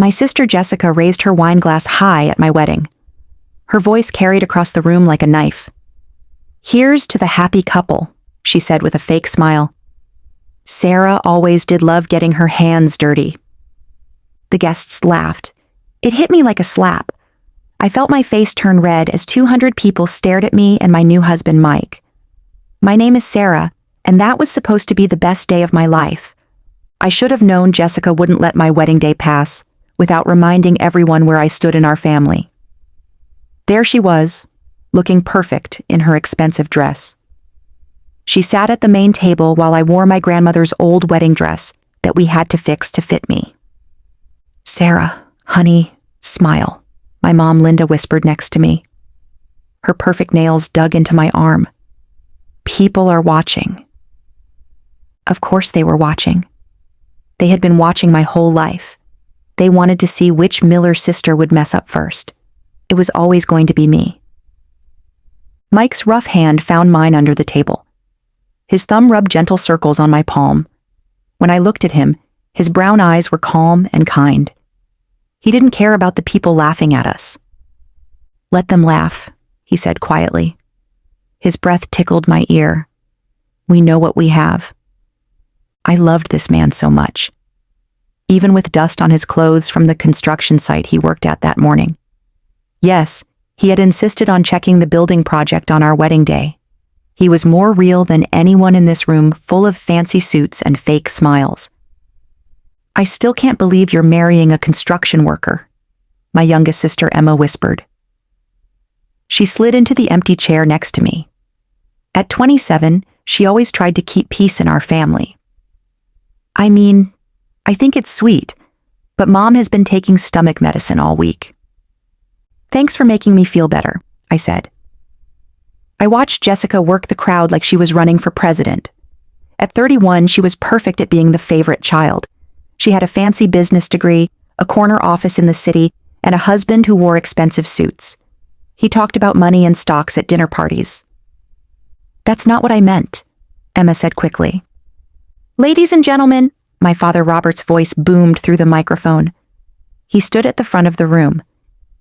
My sister Jessica raised her wine glass high at my wedding. Her voice carried across the room like a knife. "Here's to the happy couple," she said with a fake smile. "Sarah always did love getting her hands dirty." The guests laughed. It hit me like a slap. I felt my face turn red as 200 people stared at me and my new husband, Mike. My name is Sarah, and that was supposed to be the best day of my life. I should have known Jessica wouldn't let my wedding day pass without reminding everyone where I stood in our family. There she was, looking perfect in her expensive dress. She sat at the main table while I wore my grandmother's old wedding dress that we had to fix to fit me. "Sarah, honey, smile," my mom Linda whispered next to me. Her perfect nails dug into my arm. "People are watching." Of course they were watching. They had been watching my whole life. They wanted to see which Miller sister would mess up first. It was always going to be me. Mike's rough hand found mine under the table. His thumb rubbed gentle circles on my palm. When I looked at him, his brown eyes were calm and kind. He didn't care about the people laughing at us. "Let them laugh," he said quietly. His breath tickled my ear. "We know what we have." I loved this man so much, even with dust on his clothes from the construction site he worked at that morning. Yes, he had insisted on checking the building project on our wedding day. He was more real than anyone in this room, full of fancy suits and fake smiles. "I still can't believe you're marrying a construction worker," my youngest sister Emma whispered. She slid into the empty chair next to me. At 27, she always tried to keep peace in our family. "I mean, I think it's sweet, but Mom has been taking stomach medicine all week." "Thanks for making me feel better," I said. I watched Jessica work the crowd like she was running for president. At 31, she was perfect at being the favorite child. She had a fancy business degree, a corner office in the city, and a husband who wore expensive suits. He talked about money and stocks at dinner parties. "That's not what I meant," Emma said quickly. "Ladies and gentlemen," my father Robert's voice boomed through the microphone. He stood at the front of the room.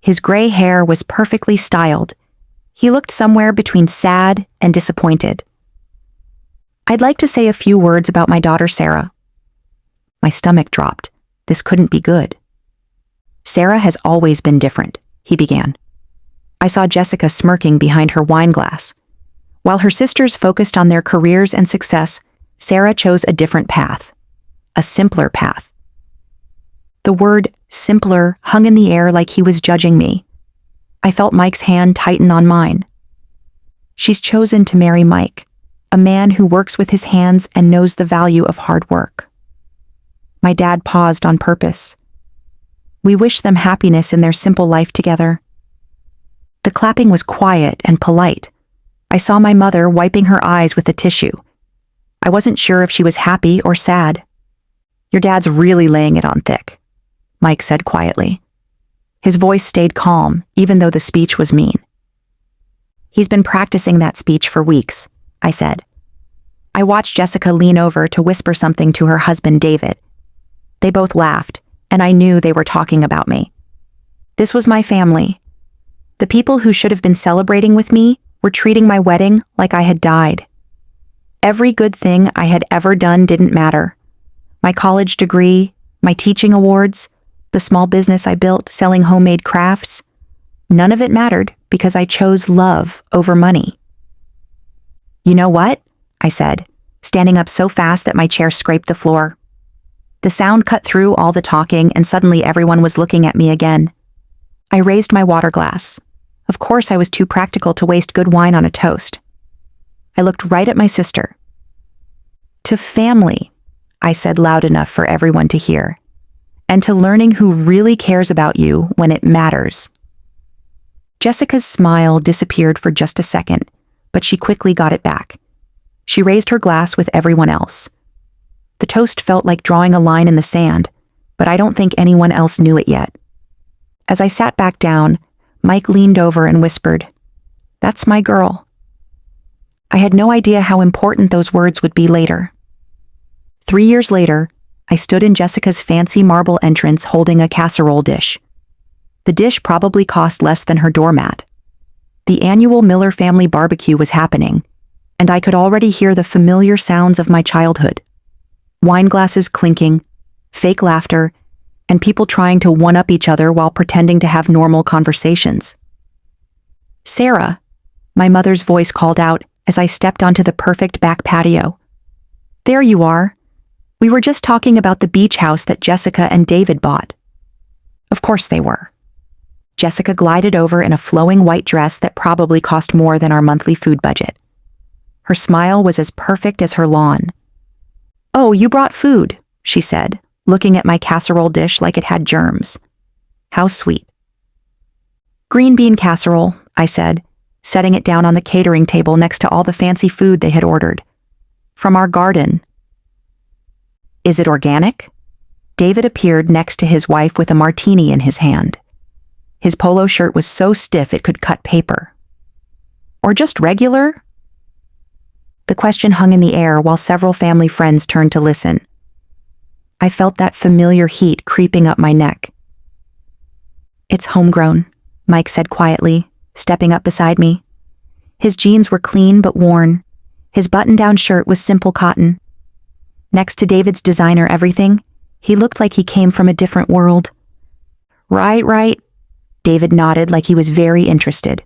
His gray hair was perfectly styled. He looked somewhere between sad and disappointed. "I'd like to say a few words about my daughter Sarah." My stomach dropped. This couldn't be good. "Sarah has always been different," he began. I saw Jessica smirking behind her wine glass. While her sisters focused on their careers and success, Sarah chose a different path. A simpler path. The word simpler hung in the air like he was judging me. I felt Mike's hand tighten on mine. "She's chosen to marry Mike, a man who works with his hands and knows the value of hard work." My dad paused on purpose. "We wish them happiness in their simple life together." The clapping was quiet and polite. I saw my mother wiping her eyes with a tissue. I wasn't sure if she was happy or sad. "Your dad's really laying it on thick," Mike said quietly. His voice stayed calm, even though the speech was mean. "He's been practicing that speech for weeks," I said. I watched Jessica lean over to whisper something to her husband, David. They both laughed, and I knew they were talking about me. This was my family. The people who should have been celebrating with me were treating my wedding like I had died. Every good thing I had ever done didn't matter. My college degree, my teaching awards, the small business I built selling homemade crafts. None of it mattered because I chose love over money. "You know what?" I said, standing up so fast that my chair scraped the floor. The sound cut through all the talking, and suddenly everyone was looking at me again. I raised my water glass. Of course I was too practical to waste good wine on a toast. I looked right at my sister. "To family," I said loud enough for everyone to hear, "and to learning who really cares about you when it matters." Jessica's smile disappeared for just a second, but she quickly got it back. She raised her glass with everyone else. The toast felt like drawing a line in the sand, but I don't think anyone else knew it yet. As I sat back down, Mike leaned over and whispered, "That's my girl." I had no idea how important those words would be later. 3 years later, I stood in Jessica's fancy marble entrance holding a casserole dish. The dish probably cost less than her doormat. The annual Miller family barbecue was happening, and I could already hear the familiar sounds of my childhood. Wine glasses clinking, fake laughter, and people trying to one-up each other while pretending to have normal conversations. "Sarah," my mother's voice called out as I stepped onto the perfect back patio. "There you are. We were just talking about the beach house that Jessica and David bought." Of course they were. Jessica glided over in a flowing white dress that probably cost more than our monthly food budget. Her smile was as perfect as her lawn. "Oh, you brought food," she said, looking at my casserole dish like it had germs. How sweet. "Green bean casserole," I said, setting it down on the catering table next to all the fancy food they had ordered. "From our garden." "Is it organic?" David appeared next to his wife with a martini in his hand. His polo shirt was so stiff it could cut paper. "Or just regular?" The question hung in the air while several family friends turned to listen. I felt that familiar heat creeping up my neck. "It's homegrown," Mike said quietly, stepping up beside me. His jeans were clean but worn. His button-down shirt was simple cotton. Next to David's designer everything, he looked like he came from a different world. Right. David nodded like he was very interested.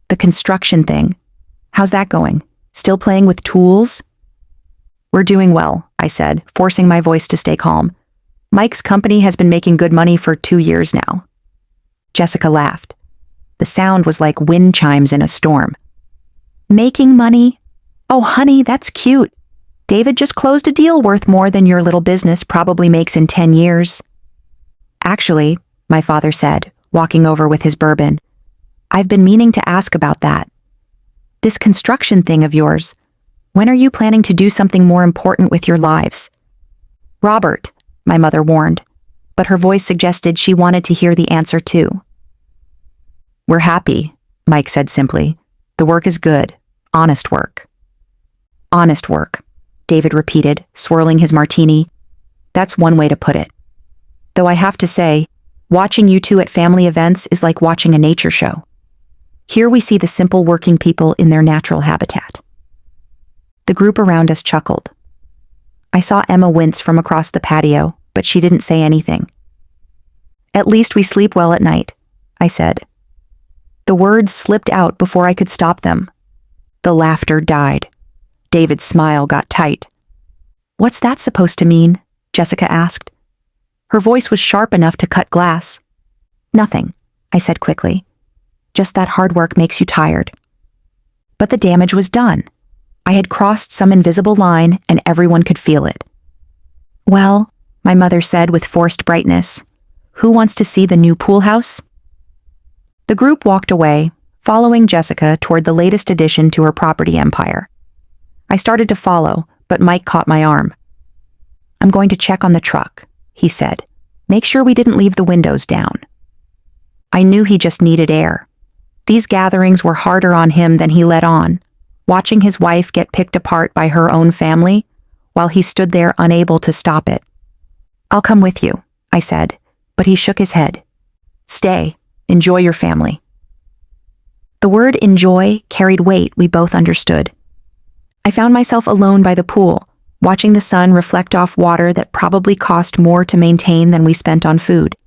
"The construction thing. How's that going? Still playing with tools?" "We're doing well," I said, forcing my voice to stay calm. "Mike's company has been making good money for 2 years now." Jessica laughed. The sound was like wind chimes in a storm. "Making money? Oh, honey, that's cute. David just closed a deal worth more than your little business probably makes in 10 years. "Actually," my father said, walking over with his bourbon, "I've been meaning to ask about that. This construction thing of yours, when are you planning to do something more important with your lives?" "Robert," my mother warned, but her voice suggested she wanted to hear the answer too. "We're happy," Mike said simply. "The work is good. Honest work." "Honest work," David repeated, swirling his martini. "That's one way to put it. Though I have to say, watching you two at family events is like watching a nature show. Here we see the simple working people in their natural habitat." The group around us chuckled. I saw Emma wince from across the patio, but she didn't say anything. "At least we sleep well at night," I said. The words slipped out before I could stop them. The laughter died. David's smile got tight. "What's that supposed to mean?" Jessica asked. Her voice was sharp enough to cut glass. "Nothing," I said quickly. "Just that hard work makes you tired." But the damage was done. I had crossed some invisible line and everyone could feel it. "Well," my mother said with forced brightness, "who wants to see the new pool house?" The group walked away, following Jessica toward the latest addition to her property empire. I started to follow, but Mike caught my arm. "I'm going to check on the truck," he said. "Make sure we didn't leave the windows down." I knew he just needed air. These gatherings were harder on him than he let on, watching his wife get picked apart by her own family, while he stood there unable to stop it. "I'll come with you," I said, but he shook his head. "Stay. Enjoy your family." The word enjoy carried weight we both understood. I found myself alone by the pool, watching the sun reflect off water that probably cost more to maintain than we spent on food.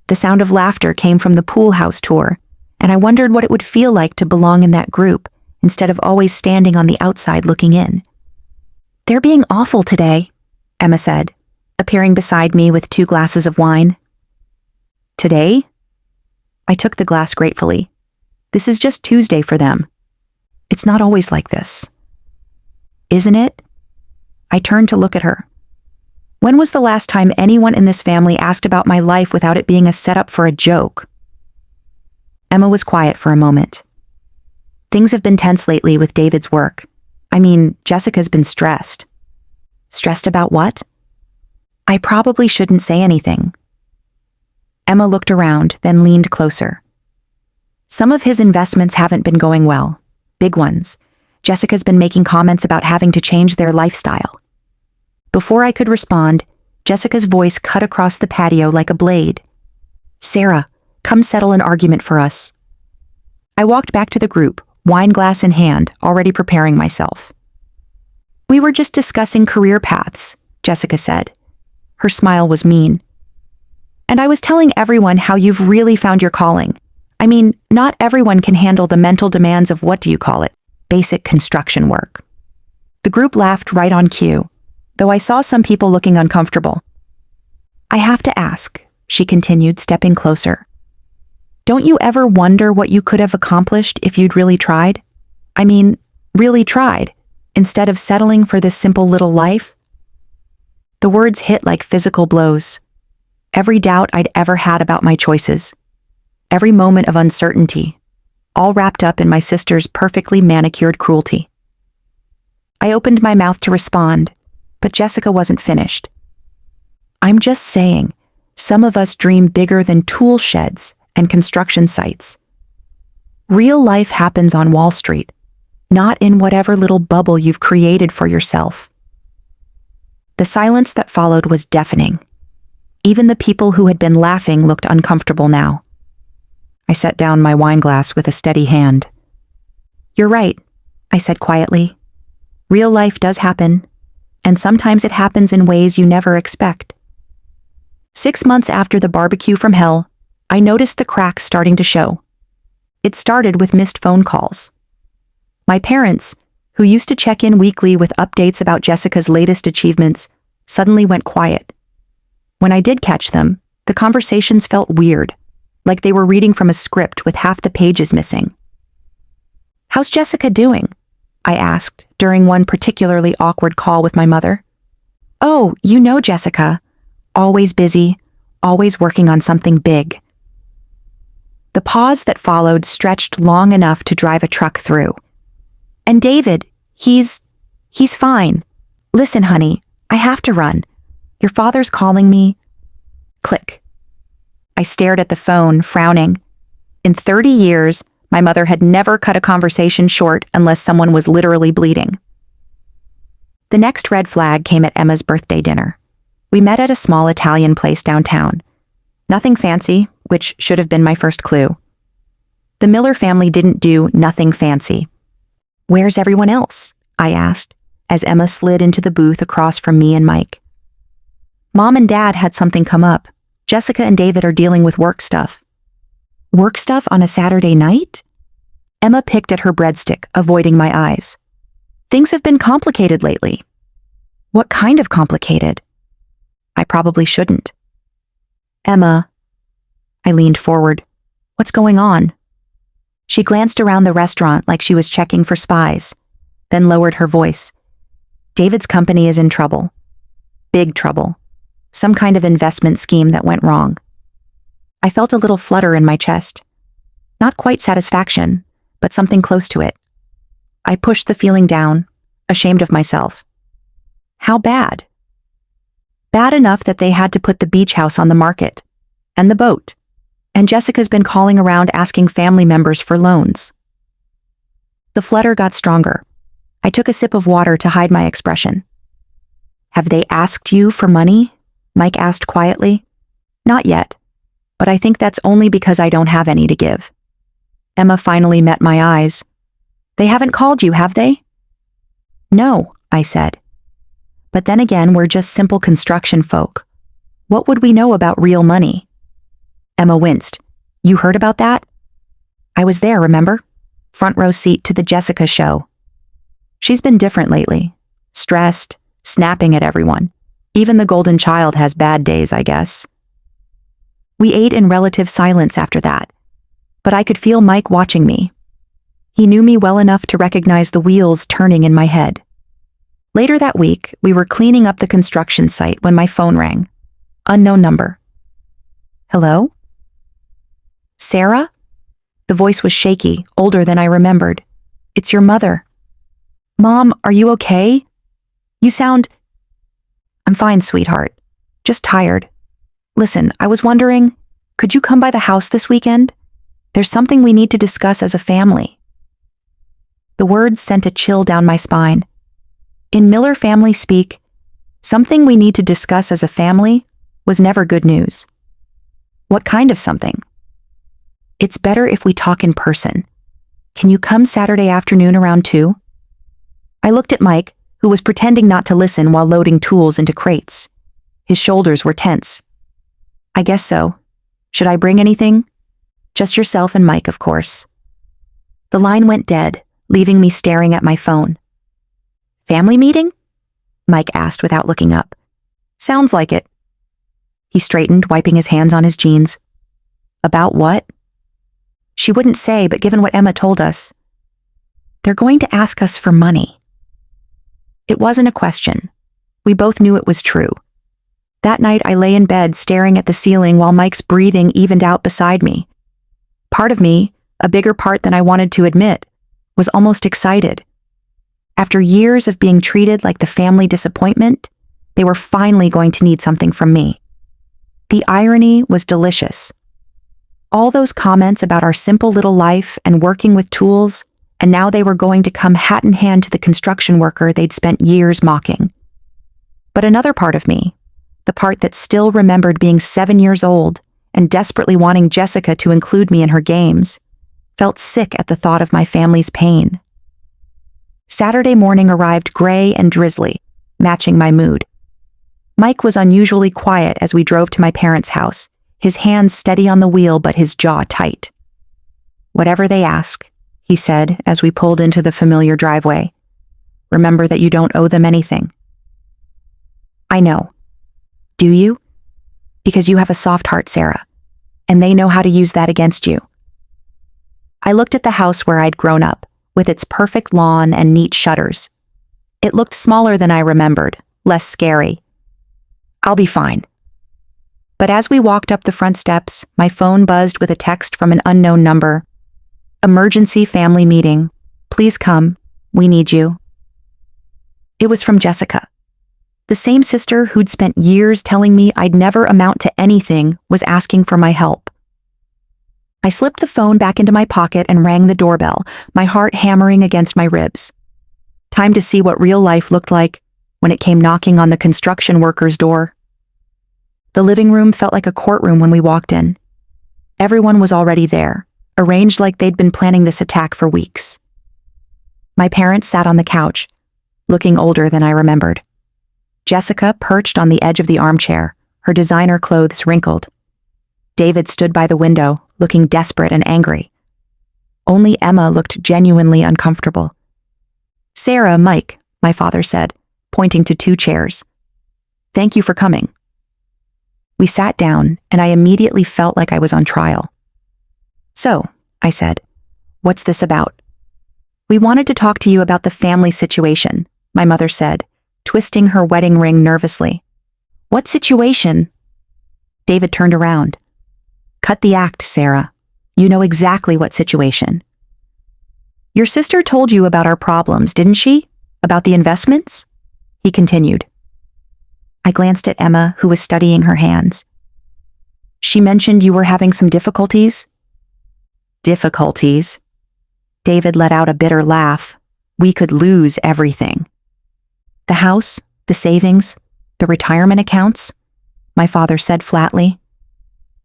The sound of laughter came from the pool house tour, and I wondered what it would feel like to belong in that group instead of always standing on the outside looking in. "They're being awful today," Emma said, appearing beside me with 2 glasses of wine. "Today?" I took the glass gratefully. This is just Tuesday for them. It's not always like this. Isn't it? I turned to look at her. When was the last time anyone in this family asked about my life without it being a setup for a joke? Emma was quiet for a moment. "Things have been tense lately with David's work. I mean, Jessica's been stressed." "Stressed about what?" "I probably shouldn't say anything." Emma looked around, then leaned closer. "Some of his investments haven't been going well. Big ones. Jessica's been making comments about having to change their lifestyle." Before I could respond, Jessica's voice cut across the patio like a blade. "Sarah, come settle an argument for us." I walked back to the group, wine glass in hand, already preparing myself. "We were just discussing career paths," Jessica said. Her smile was mean. "And I was telling everyone how you've really found your calling. I mean, not everyone can handle the mental demands of basic construction work." The group laughed right on cue, though I saw some people looking uncomfortable. "I have to ask," she continued, stepping closer. "Don't you ever wonder what you could have accomplished if you'd really tried? I mean, really tried, instead of settling for this simple little life?" The words hit like physical blows. Every doubt I'd ever had about my choices, every moment of uncertainty, all wrapped up in my sister's perfectly manicured cruelty. I opened my mouth to respond, but Jessica wasn't finished. "I'm just saying, some of us dream bigger than tool sheds and construction sites. Real life happens on Wall Street, not in whatever little bubble you've created for yourself." The silence that followed was deafening. Even the people who had been laughing looked uncomfortable now. I set down my wine glass with a steady hand. "You're right," I said quietly. "Real life does happen, and sometimes it happens in ways you never expect." 6 months after the barbecue from hell, I noticed the cracks starting to show. It started with missed phone calls. My parents, who used to check in weekly with updates about Jessica's latest achievements, suddenly went quiet. When I did catch them, the conversations felt weird, like they were reading from a script with half the pages missing. "How's Jessica doing?" I asked during one particularly awkward call with my mother. "Oh, you know Jessica. Always busy, always working on something big." The pause that followed stretched long enough to drive a truck through. "And David, he's fine. Listen, honey, I have to run. Your father's calling me." Click. I stared at the phone, frowning. In 30 years, my mother had never cut a conversation short unless someone was literally bleeding. The next red flag came at Emma's birthday dinner. We met at a small Italian place downtown. Nothing fancy, which should have been my first clue. The Miller family didn't do nothing fancy. "Where's everyone else?" I asked, as Emma slid into the booth across from me and Mike. "Mom and Dad had something come up. Jessica and David are dealing with work stuff." "Work stuff on a Saturday night?" Emma picked at her breadstick, avoiding my eyes. "Things have been complicated lately." "What kind of complicated?" I probably shouldn't. "Emma." I leaned forward. "What's going on?" She glanced around the restaurant like she was checking for spies, then lowered her voice. "David's company is in trouble. Big trouble. Some kind of investment scheme that went wrong." I felt a little flutter in my chest. Not quite satisfaction, but something close to it. I pushed the feeling down, ashamed of myself. "How bad?" "Bad enough that they had to put the beach house on the market. And the boat. And Jessica's been calling around asking family members for loans." The flutter got stronger. I took a sip of water to hide my expression. "Have they asked you for money?" Mike asked quietly. "Not yet, but I think that's only because I don't have any to give." Emma finally met my eyes. "They haven't called you, have they?" "No," I said. "But then again, we're just simple construction folk. What would we know about real money?" Emma winced. "You heard about that?" "I was there, remember? Front row seat to the Jessica show." She's been different lately. Stressed, snapping at everyone. Even the golden child has bad days, I guess. We ate in relative silence after that, but I could feel Mike watching me. He knew me well enough to recognize the wheels turning in my head. Later that week, we were cleaning up the construction site when my phone rang. Unknown number. "Hello?" "Sarah?" The voice was shaky, older than I remembered. "It's your mother." "Mom, are you okay? You sound—" "I'm fine, sweetheart. Just tired. Listen, I was wondering, could you come by the house this weekend? There's something we need to discuss as a family." The words sent a chill down my spine. In Miller family speak, Something we need to discuss as a family was never good news. What kind of something? It's better if we talk in person. Can you come Saturday afternoon around 2? I looked at Mike, who was pretending not to listen while loading tools into crates. His shoulders were tense. I guess so. Should I bring anything? Just yourself and Mike, of course. The line went dead, leaving me staring at my phone. Family meeting? Mike asked without looking up. Sounds like it. He straightened, wiping his hands on his jeans. About what? She wouldn't say, but given what Emma told us, they're going to ask us for money. It wasn't a question. We both knew it was true. That night I lay in bed staring at the ceiling while Mike's breathing evened out beside me. Part of me, a bigger part than I wanted to admit, was almost excited. After years of being treated like the family disappointment, they were finally going to need something from me. The irony was delicious. All those comments about our simple little life and working with tools, and now they were going to come hat in hand to the construction worker they'd spent years mocking. But another part of me, the part that still remembered being 7 years old and desperately wanting Jessica to include me in her games, felt sick at the thought of my family's pain. Saturday morning arrived gray and drizzly, matching my mood. Mike was unusually quiet as we drove to my parents' house, his hands steady on the wheel but his jaw tight. Whatever they ask, he said as we pulled into the familiar driveway. Remember that you don't owe them anything. I know. Do you? Because you have a soft heart, Sarah, and they know how to use that against you. I looked at the house where I'd grown up, with its perfect lawn and neat shutters. It looked smaller than I remembered, less scary. I'll be fine. But as we walked up the front steps, my phone buzzed with a text from an unknown number. Emergency family meeting. Please come. We need you. It was from Jessica. The same sister who'd spent years telling me I'd never amount to anything was asking for my help. I slipped the phone back into my pocket and rang the doorbell, my heart hammering against my ribs. Time to see what real life looked like when it came knocking on the construction worker's door. The living room felt like a courtroom when we walked in. Everyone was already there, arranged like they'd been planning this attack for weeks. My parents sat on the couch, looking older than I remembered. Jessica perched on the edge of the armchair, her designer clothes wrinkled. David stood by the window, looking desperate and angry. Only Emma looked genuinely uncomfortable. Sarah, Mike, my father said, pointing to 2 chairs. Thank you for coming. We sat down, and I immediately felt like I was on trial. So, I said, what's this about? We wanted to talk to you about the family situation, my mother said, twisting her wedding ring nervously. What situation? David turned around. Cut the act, Sarah. You know exactly what situation. Your sister told you about our problems, didn't she? About the investments? He continued. I glanced at Emma, who was studying her hands. She mentioned you were having some difficulties? Difficulties? David let out a bitter laugh. We could lose everything. The house, the savings, the retirement accounts, my father said flatly.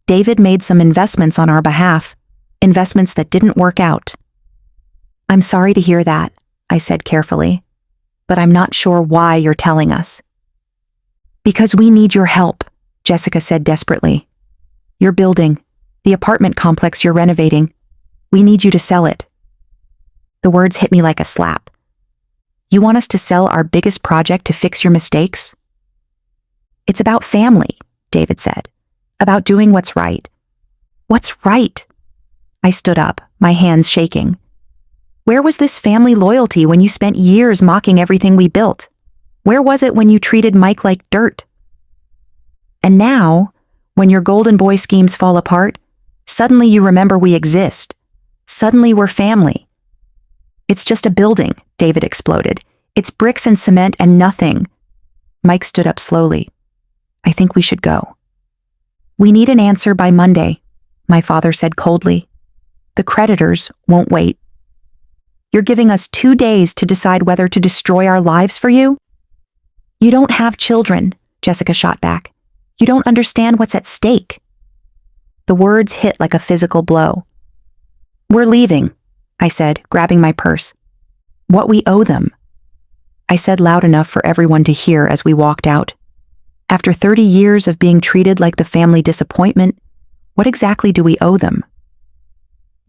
David made some investments on our behalf, investments that didn't work out. I'm sorry to hear that, I said carefully, but I'm not sure why you're telling us. Because we need your help, Jessica said desperately. Your building, the apartment complex you're renovating, we need you to sell it. The words hit me like a slap. You want us to sell our biggest project to fix your mistakes? It's about family, David said. About doing what's right. What's right? I stood up, my hands shaking. Where was this family loyalty when you spent years mocking everything we built? Where was it when you treated Mike like dirt? And now, when your golden boy schemes fall apart, suddenly you remember we exist. Suddenly we're family. It's just a building, David exploded. It's bricks and cement and nothing. Mike stood up slowly. I think we should go. We need an answer by Monday, my father said coldly. The creditors won't wait. You're giving us 2 days to decide whether to destroy our lives for you? You don't have children, Jessica shot back. You don't understand what's at stake. The words hit like a physical blow. We're leaving, I said, grabbing my purse. What we owe them. I said loud enough for everyone to hear as we walked out. After 30 years of being treated like the family disappointment, what exactly do we owe them?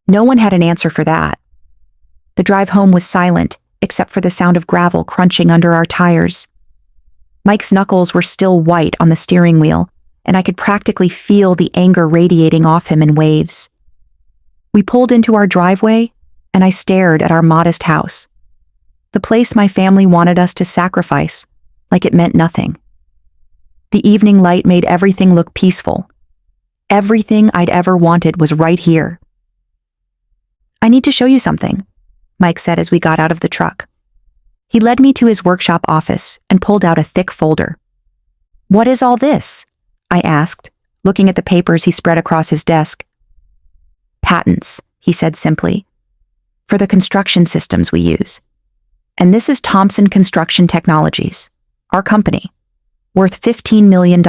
No one had an answer for that. The drive home was silent, except for the sound of gravel crunching under our tires. Mike's knuckles were still white on the steering wheel, and I could practically feel the anger radiating off him in waves. We pulled into our driveway, and I stared at our modest house. The place my family wanted us to sacrifice, like it meant nothing. The evening light made everything look peaceful. Everything I'd ever wanted was right here. I need to show you something, Mike said as we got out of the truck. He led me to his workshop office and pulled out a thick folder. What is all this? I asked, looking at the papers he spread across his desk. Patents, he said simply, for the construction systems we use. And this is Thompson Construction Technologies, our company, worth $15 million.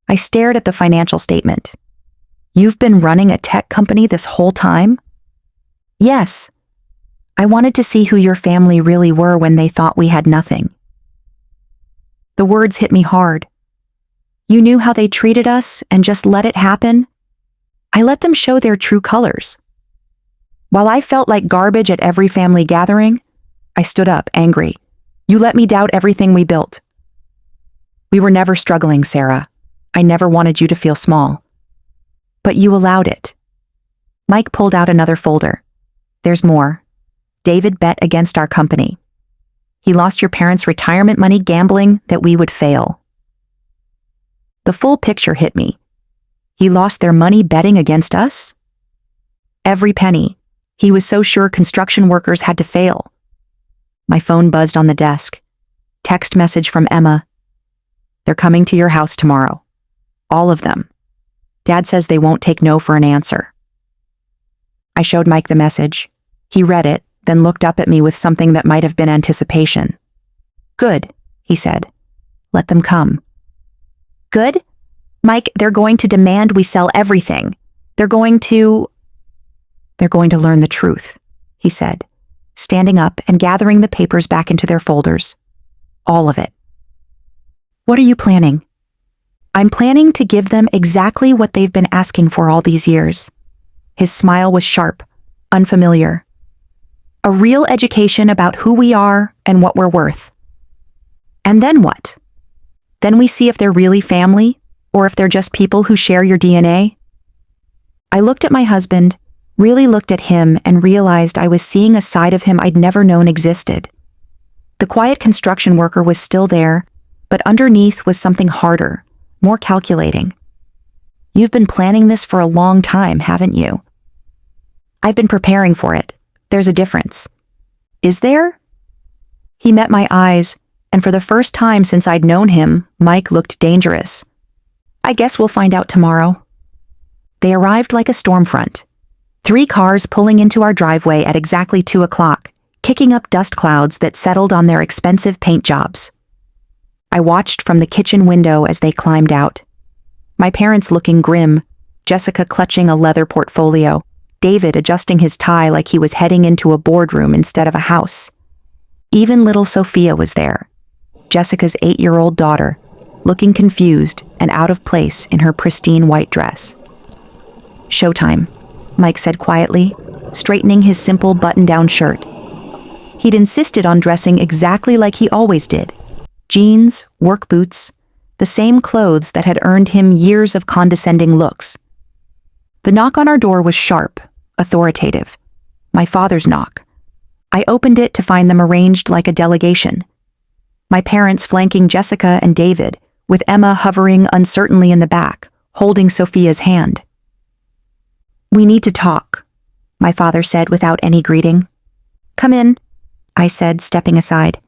I stared at the financial statement. You've been running a tech company this whole time? Yes. I wanted to see who your family really were when they thought we had nothing. The words hit me hard. You knew how they treated us and just let it happen? I let them show their true colors. While I felt like garbage at every family gathering, I stood up, angry. You let me doubt everything we built. We were never struggling, Sarah. I never wanted you to feel small. But you allowed it. Mike pulled out another folder. There's more. David bet against our company. He lost your parents' retirement money gambling that we would fail. The full picture hit me. He lost their money betting against us? Every penny. He was so sure construction workers had to fail. My phone buzzed on the desk. Text message from Emma. They're coming to your house tomorrow. All of them. Dad says they won't take no for an answer. I showed Mike the message. He read it, then looked up at me with something that might have been anticipation. Good, he said. Let them come. Good? Mike, they're going to demand we sell everything. They're going to learn the truth, he said, standing up and gathering the papers back into their folders. All of it. What are you planning? I'm planning to give them exactly what they've been asking for all these years. His smile was sharp, unfamiliar. A real education about who we are and what we're worth. And then what? Then we see if they're really family, or if they're just people who share your DNA. I looked at my husband, really looked at him, and realized I was seeing a side of him I'd never known existed. The quiet construction worker was still there, but underneath was something harder, more calculating. You've been planning this for a long time, haven't you? I've been preparing for it. There's a difference. Is there? He met my eyes, and for the first time since I'd known him, Mike looked dangerous. I guess we'll find out tomorrow. They arrived like a storm front. 3 cars pulling into our driveway at exactly 2 o'clock, kicking up dust clouds that settled on their expensive paint jobs. I watched from the kitchen window as they climbed out. My parents looking grim, Jessica clutching a leather portfolio, David adjusting his tie like he was heading into a boardroom instead of a house. Even little Sophia was there, Jessica's 8-year-old daughter, looking confused and out of place in her pristine white dress. Showtime, Mike said quietly, straightening his simple button-down shirt. He'd insisted on dressing exactly like he always did. Jeans, work boots, the same clothes that had earned him years of condescending looks. The knock on our door was sharp, authoritative. My father's knock. I opened it to find them arranged like a delegation. My parents flanking Jessica and David, with Emma hovering uncertainly in the back, holding Sophia's hand. We need to talk, my father said without any greeting. Come in, I said, stepping aside.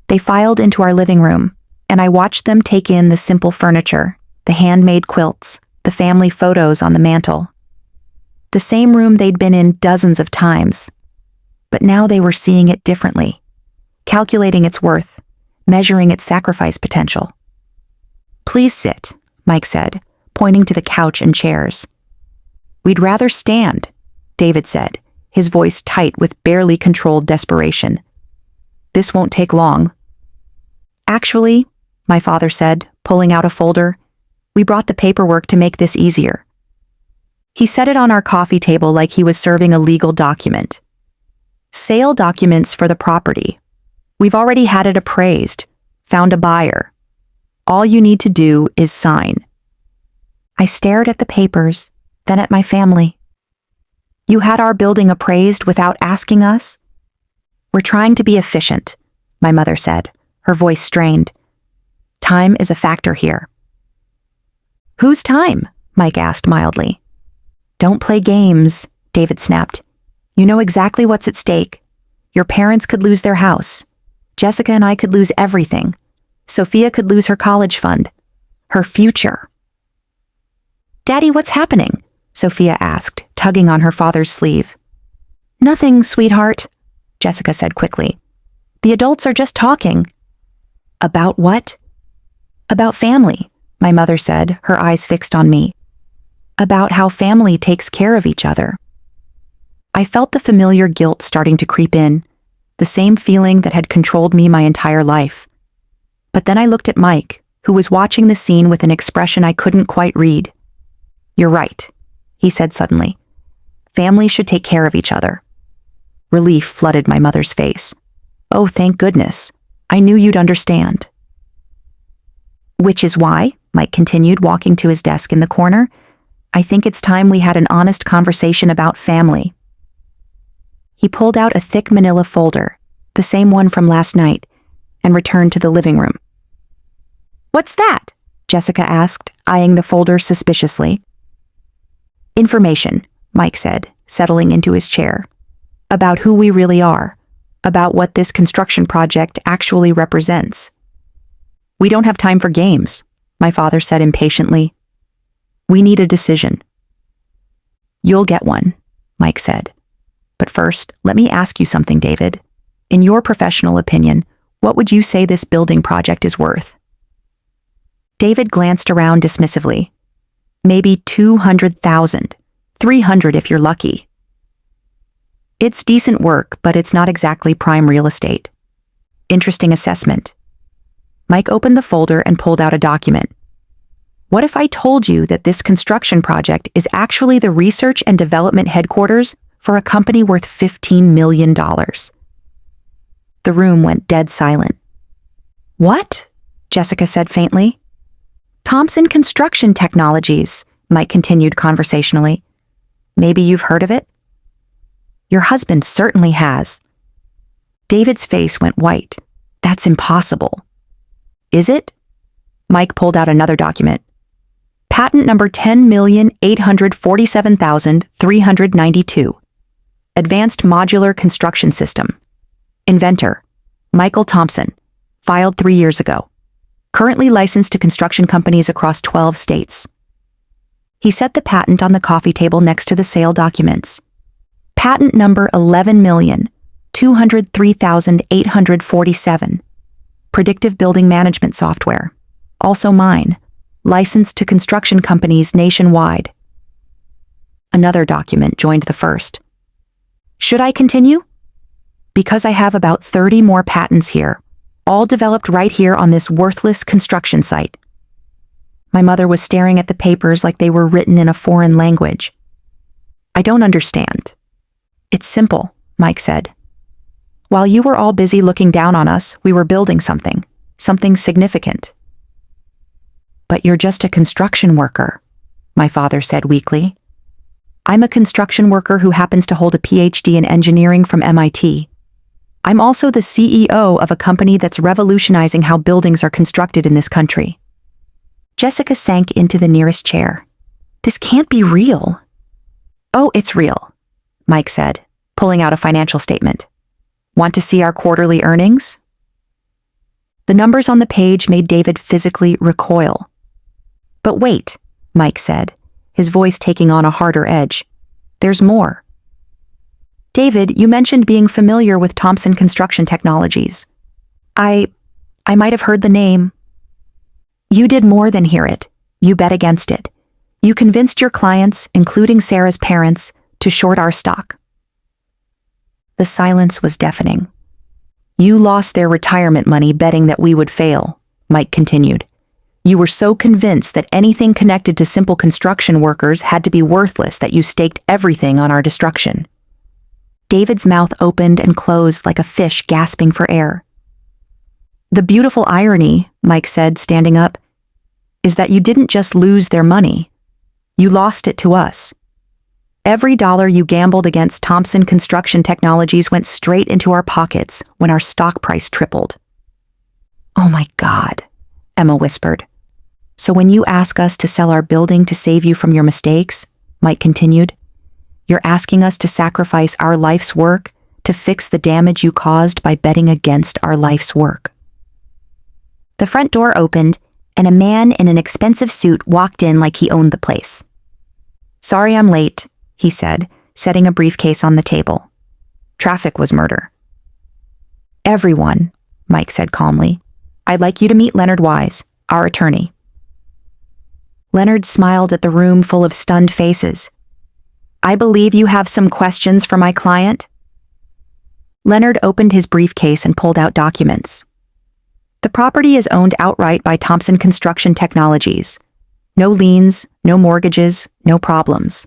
They filed into our living room, and I watched them take in the simple furniture, the handmade quilts, the family photos on the mantel. The same room they'd been in dozens of times. But now they were seeing it differently, calculating its worth, measuring its sacrifice potential. "Please sit," Mike said, pointing to the couch and chairs. "We'd rather stand," David said, his voice tight with barely controlled desperation. "This won't take long." "Actually," my father said, pulling out a folder, "we brought the paperwork to make this easier." He set it on our coffee table like he was serving a legal document. "Sale documents for the property. We've already had it appraised, found a buyer. All you need to do is sign." I stared at the papers, then at my family. "You had our building appraised without asking us?" "We're trying to be efficient," my mother said, her voice strained. "Time is a factor here." "Whose time?" Mike asked mildly. "Don't play games," David snapped. "You know exactly what's at stake. Your parents could lose their house. Jessica and I could lose everything. Sophia could lose her college fund. Her future." "Daddy, what's happening?" Sophia asked, tugging on her father's sleeve. "Nothing, sweetheart," Jessica said quickly. "The adults are just talking." "About what?" "About family," my mother said, her eyes fixed on me. "About how family takes care of each other." I felt the familiar guilt starting to creep in, the same feeling that had controlled me my entire life. But then I looked at Mike, who was watching the scene with an expression I couldn't quite read. "You're right," he said suddenly. "Families should take care of each other." Relief flooded my mother's face. "Oh, thank goodness. I knew you'd understand." "Which is why," Mike continued, walking to his desk in the corner, "I think it's time we had an honest conversation about family." He pulled out a thick manila folder, the same one from last night, and returned to the living room. "What's that?" Jessica asked, eyeing the folder suspiciously. "Information," Mike said, settling into his chair. "About who we really are, about what this construction project actually represents." "We don't have time for games," my father said impatiently. "We need a decision." "You'll get one," Mike said. "But first, let me ask you something, David. In your professional opinion, what would you say this building project is worth?" David glanced around dismissively. "Maybe 200,000, 300 if you're lucky." "It's decent work, but it's not exactly prime real estate." "Interesting assessment." Mike opened the folder and pulled out a document. "What if I told you that this construction project is actually the research and development headquarters for a company worth $15 million? The room went dead silent. "What?" Jessica said faintly. "Thompson Construction Technologies," Mike continued conversationally. "Maybe you've heard of it?" "Your husband certainly has." David's face went white. "That's impossible." "Is it?" Mike pulled out another document. "Patent number 10,847,392. Advanced Modular Construction System. Inventor, Michael Thompson. Filed 3 years ago. Currently licensed to construction companies across 12 states." He set the patent on the coffee table next to the sale documents. "Patent number 11,203,847. Predictive building management software. Also mine. Licensed to construction companies nationwide." Another document joined the first. "Should I continue?" "Because I have about 30 more patents here, all developed right here on this worthless construction site." My mother was staring at the papers like they were written in a foreign language. "I don't understand." "It's simple," Mike said. "While you were all busy looking down on us, we were building something significant." "But you're just a construction worker," my father said weakly. "I'm a construction worker who happens to hold a PhD in engineering from MIT. I'm also the CEO of a company that's revolutionizing how buildings are constructed in this country." Jessica sank into the nearest chair. "This can't be real." "Oh, it's real," Mike said, pulling out a financial statement. "Want to see our quarterly earnings?" The numbers on the page made David physically recoil. "But wait," Mike said, his voice taking on a harder edge. "There's more." "David, you mentioned being familiar with Thompson Construction Technologies." I I might have heard the name. You did more than hear it. You bet against it. You convinced your clients, including Sarah's parents, to short our stock. The silence was deafening. You lost their retirement money betting that we would fail, Mike continued. You were so convinced that anything connected to simple construction workers had to be worthless that you staked everything on our destruction. David's mouth opened and closed like a fish gasping for air. The beautiful irony, Mike said, standing up, is that you didn't just lose their money. You lost it to us. Every dollar you gambled against Thompson Construction Technologies went straight into our pockets when our stock price tripled. Oh my God, Emma whispered. So when you ask us to sell our building to save you from your mistakes, Mike continued, you're asking us to sacrifice our life's work to fix the damage you caused by betting against our life's work. The front door opened, and a man in an expensive suit walked in like he owned the place. Sorry I'm late, he said, setting a briefcase on the table. Traffic was murder. Everyone, Mike said calmly. I'd like you to meet Leonard Wise, our attorney. Leonard smiled at the room full of stunned faces. I believe you have some questions for my client? Leonard opened his briefcase and pulled out documents. The property is owned outright by Thompson Construction Technologies. No liens, no mortgages, no problems.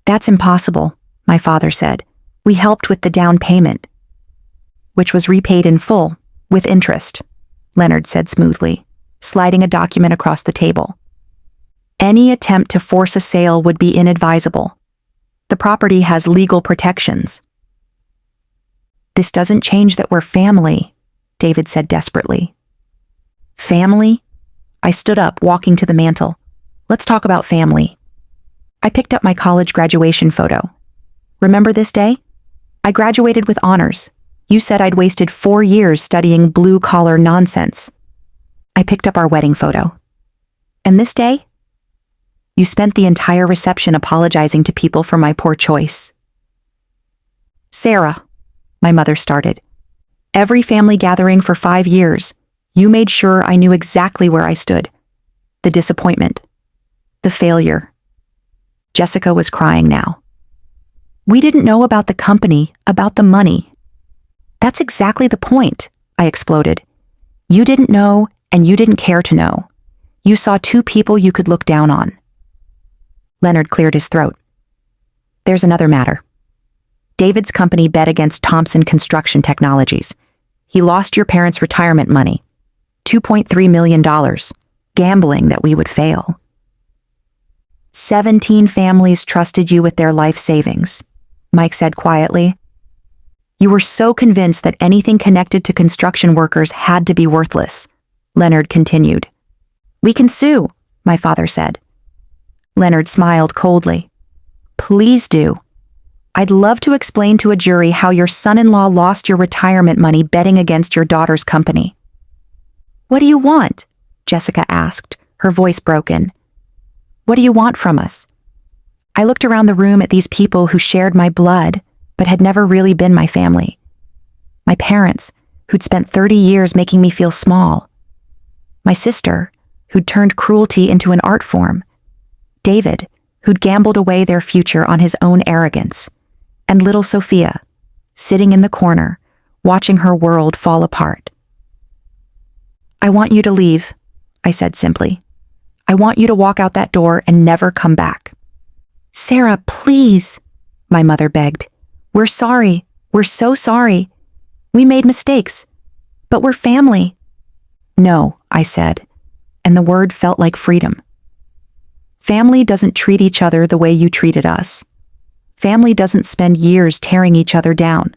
That's impossible, my father said. We helped with the down payment, which was repaid in full, with interest, Leonard said smoothly, sliding a document across the table. Any attempt to force a sale would be inadvisable. The property has legal protections. This doesn't change that we're family, David said desperately. Family? I stood up, walking to the mantel. Let's talk about family. I picked up my college graduation photo. Remember this day? I graduated with honors. You said I'd wasted 4 years studying blue-collar nonsense. I picked up our wedding photo. And this day? You spent the entire reception apologizing to people for my poor choice. Sarah, my mother started. Every family gathering for 5 years, you made sure I knew exactly where I stood. The disappointment. The failure. Jessica was crying now. We didn't know about the company, about the money. That's exactly the point, I exploded. You didn't know, and you didn't care to know. You saw 2 people you could look down on. Leonard cleared his throat. There's another matter. David's company bet against Thompson Construction Technologies. He lost your parents' retirement money. $2.3 million. Gambling that we would fail. 17 families trusted you with their life savings, Mike said quietly. You were so convinced that anything connected to construction workers had to be worthless, Leonard continued. We can sue, my father said. Leonard smiled coldly. Please do. I'd love to explain to a jury how your son-in-law lost your retirement money betting against your daughter's company. What do you want? Jessica asked, her voice broken. What do you want from us? I looked around the room at these people who shared my blood, but had never really been my family. My parents, who'd spent 30 years making me feel small. My sister, who'd turned cruelty into an art form. David, who'd gambled away their future on his own arrogance. And little Sophia, sitting in the corner, watching her world fall apart. I want you to leave, I said simply. I want you to walk out that door and never come back. Sarah, please, my mother begged. We're sorry. We're so sorry. We made mistakes, but we're family. No, I said, and the word felt like freedom. Family doesn't treat each other the way you treated us. Family doesn't spend years tearing each other down.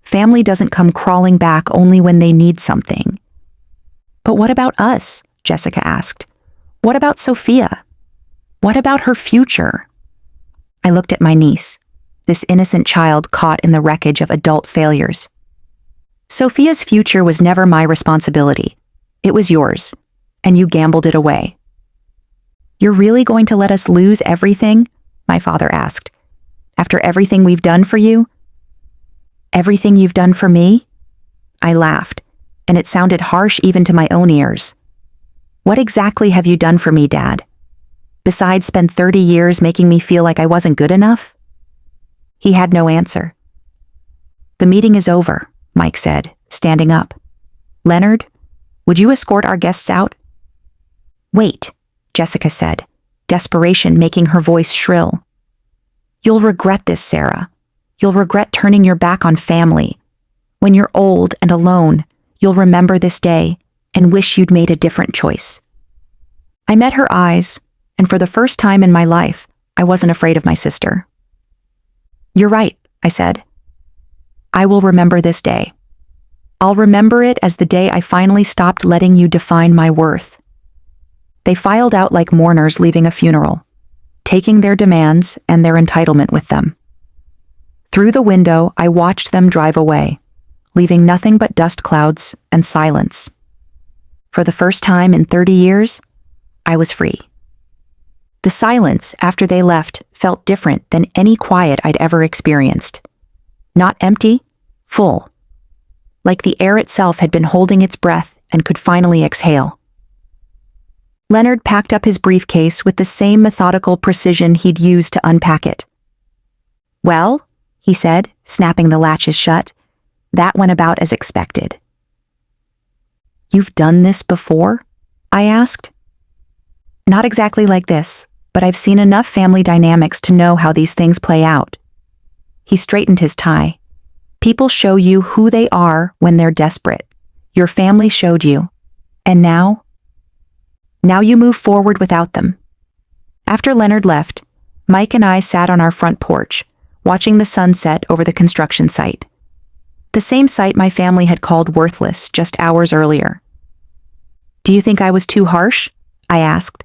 Family doesn't come crawling back only when they need something. But what about us? Jessica asked. What about Sophia? What about her future? I looked at my niece, this innocent child caught in the wreckage of adult failures. Sophia's future was never my responsibility. It was yours, and you gambled it away. You're really going to let us lose everything? My father asked. After everything we've done for you? Everything you've done for me? I laughed. and it sounded harsh even to my own ears. "What exactly have you done for me, Dad? Besides spend 30 years making me feel like I wasn't good enough?" He had no answer. "The meeting is over," Mike said, standing up. "Leonard, would you escort our guests out?" "Wait," Jessica said, desperation making her voice shrill. "You'll regret this, Sarah. You'll regret turning your back on family. When you're old and alone, you'll remember this day and wish you'd made a different choice." I met her eyes, and for the first time in my life, I wasn't afraid of my sister. "You're right," I said. "I will remember this day. I'll remember it as the day I finally stopped letting you define my worth." They filed out like mourners leaving a funeral, taking their demands and their entitlement with them. Through the window, I watched them drive away, leaving nothing but dust clouds and silence. For the first time in 30 years, I was free. The silence after they left felt different than any quiet I'd ever experienced. Not empty, full. Like the air itself had been holding its breath and could finally exhale. Leonard packed up his briefcase with the same methodical precision he'd used to unpack it. "Well," he said, snapping the latches shut, "that went about as expected." "You've done this before?" I asked. "Not exactly like this, but I've seen enough family dynamics to know how these things play out." He straightened his tie. "People show you who they are when they're desperate. Your family showed you. And now you move forward without them." After Leonard left, Mike and I sat on our front porch, watching the sunset over the construction site. The same site my family had called worthless just hours earlier. "Do you think I was too harsh?" I asked.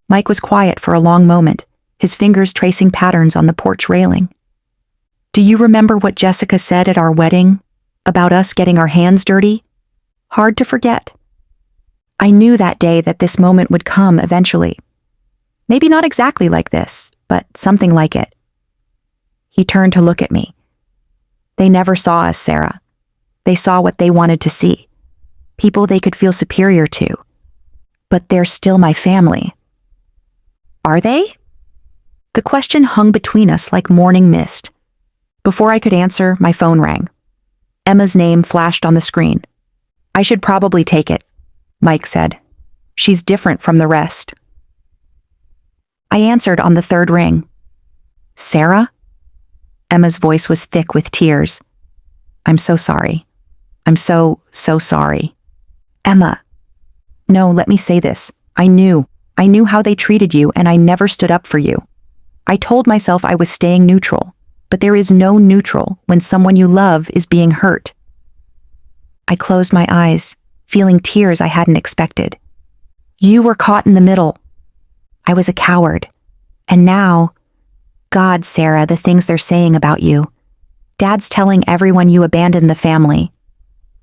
Mike was quiet for a long moment, his fingers tracing patterns on the porch railing. "Do you remember what Jessica said at our wedding? About us getting our hands dirty? Hard to forget. I knew that day that this moment would come eventually. Maybe not exactly like this, but something like it." He turned to look at me. "They never saw us, Sarah. They saw what they wanted to see. People they could feel superior to. But they're still my family." "Are they?" The question hung between us like morning mist. Before I could answer, my phone rang. Emma's name flashed on the screen. "I should probably take it," Mike said. "She's different from the rest." I answered on the third ring. "Sarah?" Emma's voice was thick with tears. "I'm so sorry. I'm so sorry." "Emma." "No, let me say this. I knew how they treated you, and I never stood up for you. I told myself I was staying neutral, but there is no neutral when someone you love is being hurt." I closed my eyes, feeling tears I hadn't expected. "You were caught in the middle. I was a coward. And now, God, Sarah, the things they're saying about you. Dad's telling everyone you abandoned the family.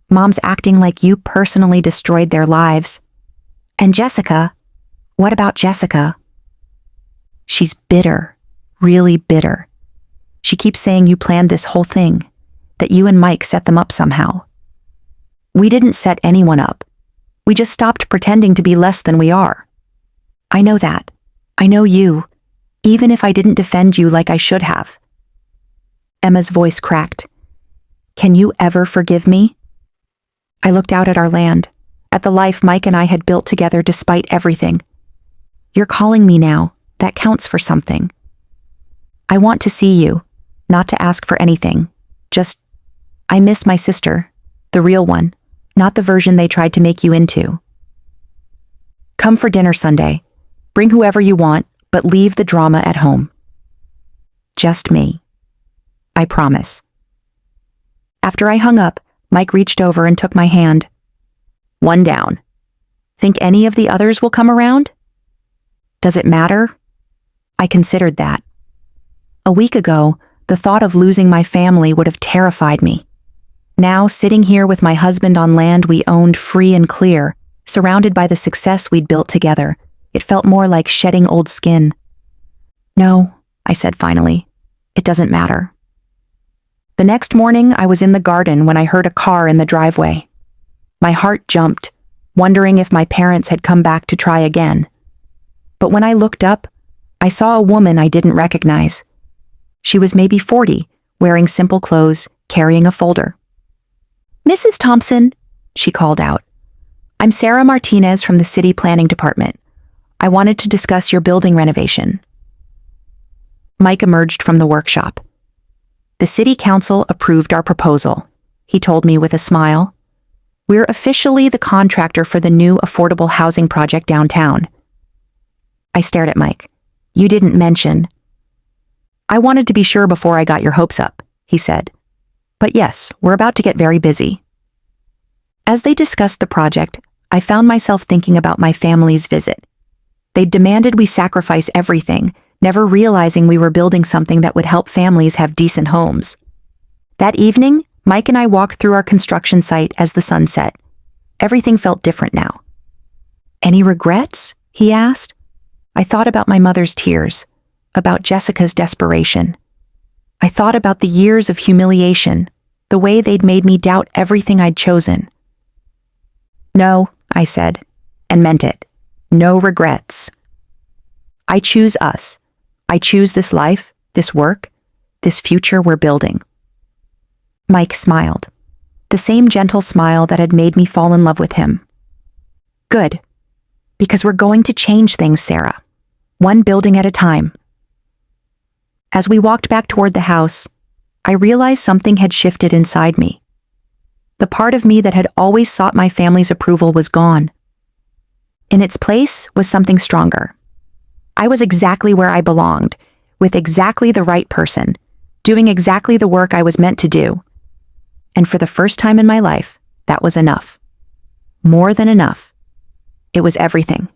Mom's acting like you personally destroyed their lives. And Jessica, what about Jessica? She's bitter, really bitter. She keeps saying you planned this whole thing, that you and Mike set them up somehow. We didn't set anyone up. We just stopped pretending to be less than we are. I know that. I know you, even if I didn't defend you like I should have." Emma's voice cracked. "Can you ever forgive me?" I looked out at our land, at the life Mike and I had built together despite everything. "You're calling me now. That counts for something. I want to see you, not to ask for anything. Just, I miss my sister, the real one, not the version they tried to make you into. Come for dinner Sunday. Bring whoever you want, but leave the drama at home. Just me. I promise." After I hung up, Mike reached over and took my hand. "One down. Think any of the others will come around?" "Does it matter?" I considered that. A week ago, the thought of losing my family would have terrified me. Now, sitting here with my husband on land we owned free and clear, surrounded by the success we'd built together, it felt more like shedding old skin. "No," I said finally. "It doesn't matter." The next morning, I was in the garden when I heard a car in the driveway. My heart jumped, wondering if my parents had come back to try again. But when I looked up, I saw a woman I didn't recognize. She was maybe 40, wearing simple clothes, carrying a folder. "Mrs. Thompson," she called out. "I'm Sarah Martinez from the City Planning Department. I wanted to discuss your building renovation." Mike emerged from the workshop. "The City Council approved our proposal," he told me with a smile. "We're officially the contractor for the new affordable housing project downtown." I stared at Mike. "You didn't mention." "I wanted to be sure before I got your hopes up," he said. "But yes, we're about to get very busy." As they discussed the project, I found myself thinking about my family's visit. They demanded we sacrifice everything, never realizing we were building something that would help families have decent homes. That evening, Mike and I walked through our construction site as the sun set. Everything felt different now. "Any regrets?" he asked. I thought about my mother's tears, about Jessica's desperation. I thought about the years of humiliation, the way they'd made me doubt everything I'd chosen. "No," I said, and meant it. "No regrets. I choose us. I choose this life, this work, this future we're building." Mike smiled, the same gentle smile that had made me fall in love with him. "Good, because we're going to change things, Sarah. One building at a time." As we walked back toward the house, I realized something had shifted inside me. The part of me that had always sought my family's approval was gone. In its place was something stronger. I was exactly where I belonged, with exactly the right person, doing exactly the work I was meant to do. And for the first time in my life, that was enough. More than enough. It was everything.